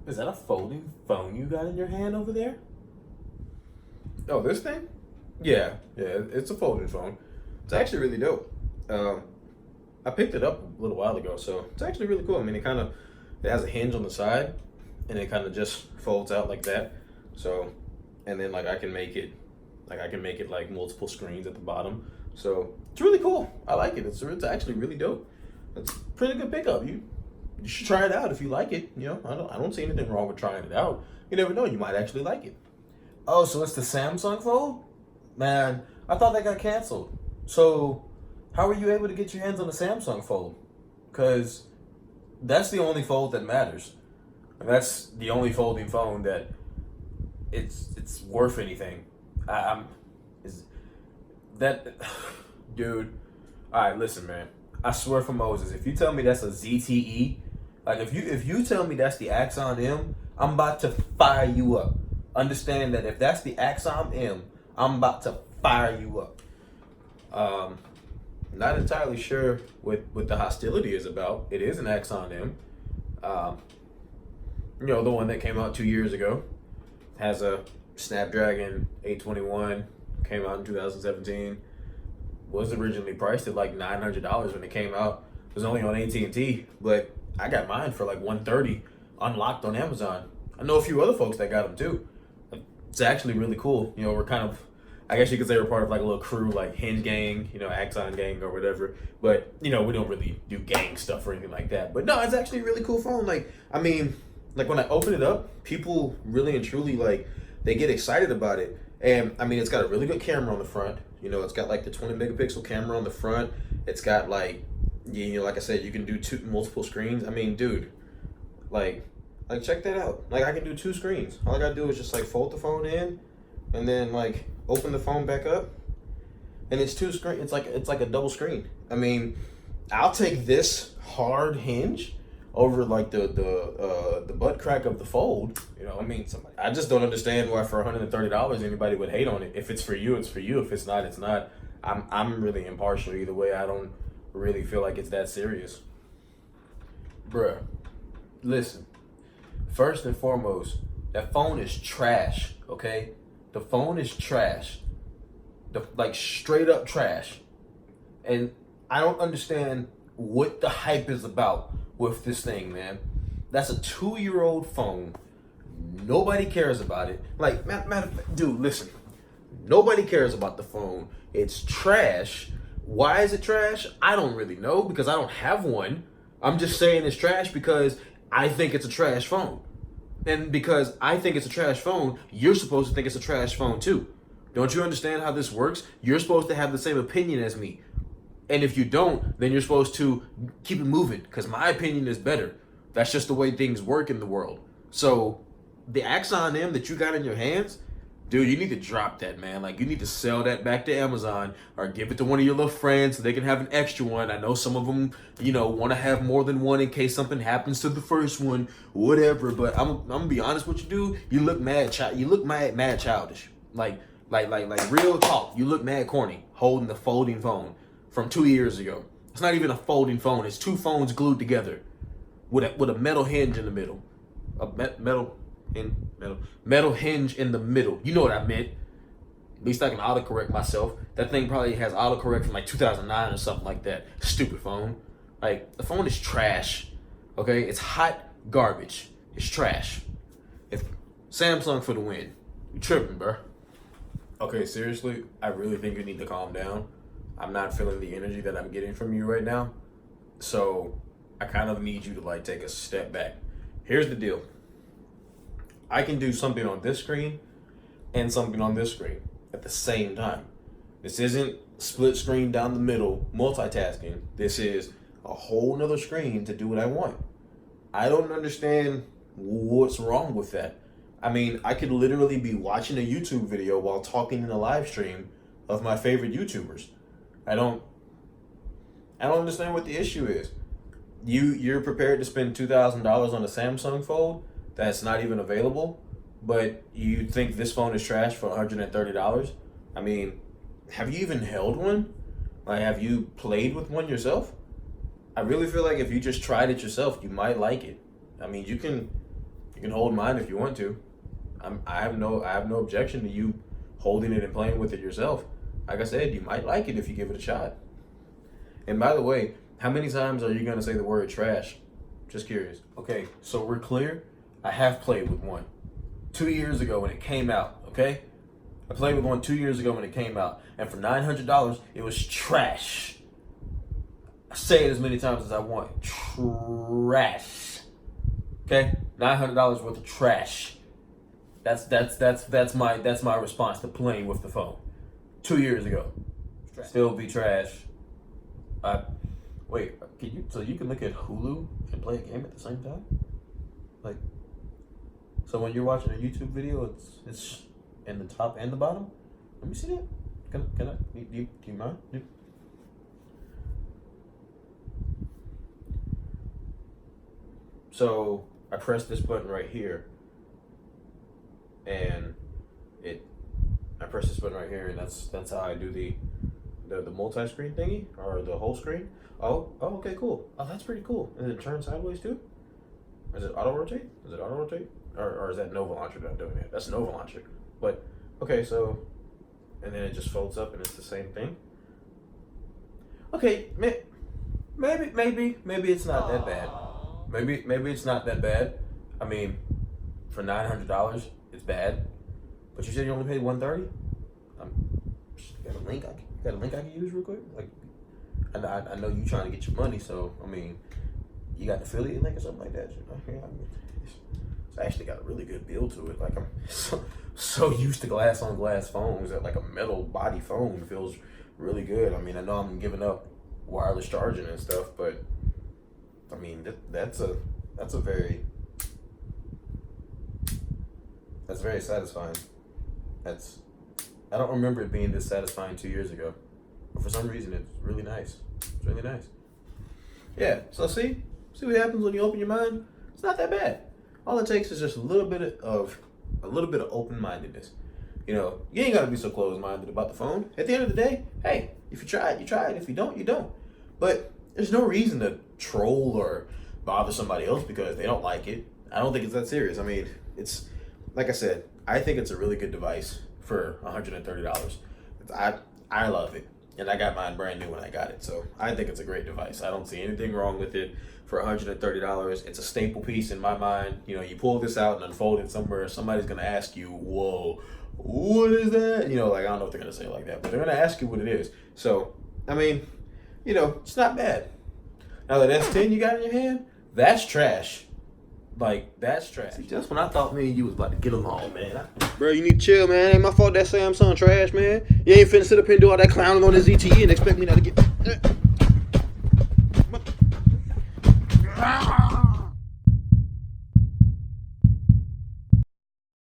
Is that a folding phone you got in your hand over there? Oh, this thing? Yeah, it's a folding phone. It's actually really dope. I picked it up a little while ago, so it's actually really cool. I mean, it has a hinge on the side, and it kind of just folds out like that. So, and then like I can make it like multiple screens at the bottom. So it's really cool. I like it. It's actually really dope. It's a pretty good pickup. You should try it out if you like it. You know, I don't see anything wrong with trying it out. You never know, you might actually like it. Oh, so it's the Samsung Fold? Man, I thought that got canceled. So, how were you able to get your hands on the Samsung Fold? Because that's the only fold that matters. And that's the only folding phone that it's worth anything. I'm is that dude. All right, listen, man. I swear for Moses, if you tell me that's a ZTE, like if you tell me that's the Axon M, I'm about to fire you up. Understand that if that's the Axon M, I'm about to fire you up. Not entirely sure what the hostility is about. It is an Axon M. The one that came out 2 years ago. Has a Snapdragon 821, came out in 2017. Was originally priced at like $900 when it came out. It was only on AT&T, but I got mine for like $130 unlocked on Amazon. I know a few other folks that got them too. It's actually really cool. We're kind of, I guess you could say we're part of like a little crew, like Hinge Gang, Axon Gang or whatever. But, we don't really do gang stuff or anything like that. But no, it's actually a really cool phone. Like when I open it up, people really and truly they get excited about it. And it's got a really good camera on the front. It's got like the 20 megapixel camera on the front. It's got like I said, you can do multiple screens. Dude, like check that out. Like I can do 2 screens. All I gotta do is just like fold the phone in, and then like open the phone back up, and it's 2 screen. It's like a double screen. I'll take this hard hinge over like the butt crack of the fold. I just don't understand why for $130 anybody would hate on it. If it's for you, it's for you. If it's not, it's not. I'm really impartial either way. I don't really feel like it's that serious. Bruh, listen. First and foremost, that phone is trash, okay? The phone is trash. Like straight up trash. And I don't understand what the hype is about with this thing, man. That's a 2-year-old phone. Nobody cares about it. Like, matter of fact, dude, listen. Nobody cares about the phone. It's trash. Why is it trash? I don't really know because I don't have one. I'm just saying it's trash because I think it's a trash phone. And because I think it's a trash phone, you're supposed to think it's a trash phone too. Don't you understand how this works? You're supposed to have the same opinion as me. And if you don't, then you're supposed to keep it moving because my opinion is better. That's just the way things work in the world. So the Axon M that you got in your hands, dude, you need to drop that, man. Like, you need to sell that back to Amazon or give it to one of your little friends so they can have an extra one. I know some of them, want to have more than one in case something happens to the first one, whatever. But I'm gonna be honest with you, dude. You look mad childish. Like real talk. You look mad corny holding the folding phone from 2 years ago. It's not even a folding phone. It's 2 phones glued together with a metal hinge in the middle. Metal hinge in the middle. You know what I meant. At least I can autocorrect myself. That thing probably has autocorrect from like 2009 or something like that. Stupid phone. Like, the phone is trash. Okay? It's hot garbage. It's trash. If Samsung for the win. You tripping, bro. Okay, seriously, I really think you need to calm down. I'm not feeling the energy that I'm getting from you right now. So I kind of need you to take a step back. Here's the deal. I can do something on this screen and something on this screen at the same time. This isn't split screen down the middle multitasking. This is a whole nother screen to do what I want. I don't understand what's wrong with that. I could literally be watching a YouTube video while talking in a live stream of my favorite YouTubers. I don't understand what the issue is. You're prepared to spend $2,000 on a Samsung Fold that's not even available, but you think this phone is trash for $130? Have you even held one? Have you played with one yourself? I really feel like if you just tried it yourself, you might like it. You can can hold mine if you want to. I have no objection to you holding it and playing with it yourself. Like I said, you might like it if you give it a shot. And by the way, how many times are you gonna say the word trash? Just curious. Okay, so we're clear. I have played with one 2 years ago when it came out. Okay, I played with one 2 years ago when it came out, and for $900, it was trash. I say it as many times as I want. Trash. Okay, $900 worth of trash. That's my response to playing with the phone. 2 years ago, still be trash. Wait, so you can look at Hulu and play a game at the same time? Like, so when you're watching a YouTube video, it's in the top and the bottom. Let me see that. Can I? Do you mind? So I press this button right here, and I press this button right here, and that's how I do the multi-screen thingy, or the whole screen. Oh, okay, cool. Oh, that's pretty cool. And it turns sideways too? Is it auto rotate? Or is that Nova Launcher that doing it? That's Nova Launcher. But okay, so, and then it just folds up and it's the same thing. Okay, maybe it's not that bad. Maybe it's not that bad. I mean, for $900, it's bad. But you said you only paid $130. Got a link I can use real quick. Like, I know you trying to get your money, so I mean, you got the affiliate link or something like that. You know? It's actually got a really good build to it. Like, I'm so used to glass on glass phones that like a metal body phone feels really good. I mean, I know I'm giving up wireless charging and stuff, but I mean that's very satisfying. I don't remember it being this satisfying 2 years ago, but for some reason it's really nice. It's really nice. Yeah. So see what happens when you open your mind. It's not that bad. All it takes is just a little bit of open-mindedness. You know, you ain't gotta be so closed-minded about the phone. At the end of the day, hey, if you try it, you try it. If you don't, you don't. But there's no reason to troll or bother somebody else because they don't like it. I don't think it's that serious. I mean, it's like I said, I think it's a really good device for $130. I love it, and I got mine brand new when I got it, so I think it's a great device. I don't see anything wrong with it. For $130, it's a staple piece in my mind. You know, you pull this out and unfold it somewhere, somebody's gonna ask you, "Whoa, what is that?" You know, like I don't know what they're gonna say like that, but they're gonna ask you what it is. So, I mean, you know, it's not bad. Now that S10 you got in your hand, that's trash. Like, that's trash. See, just when I thought me and you was about to get along, man. Bro, you need to chill, man. Ain't my fault that Samsung trash, man. You ain't finna sit up here and do all that clowning on the ZTE and expect me not to get...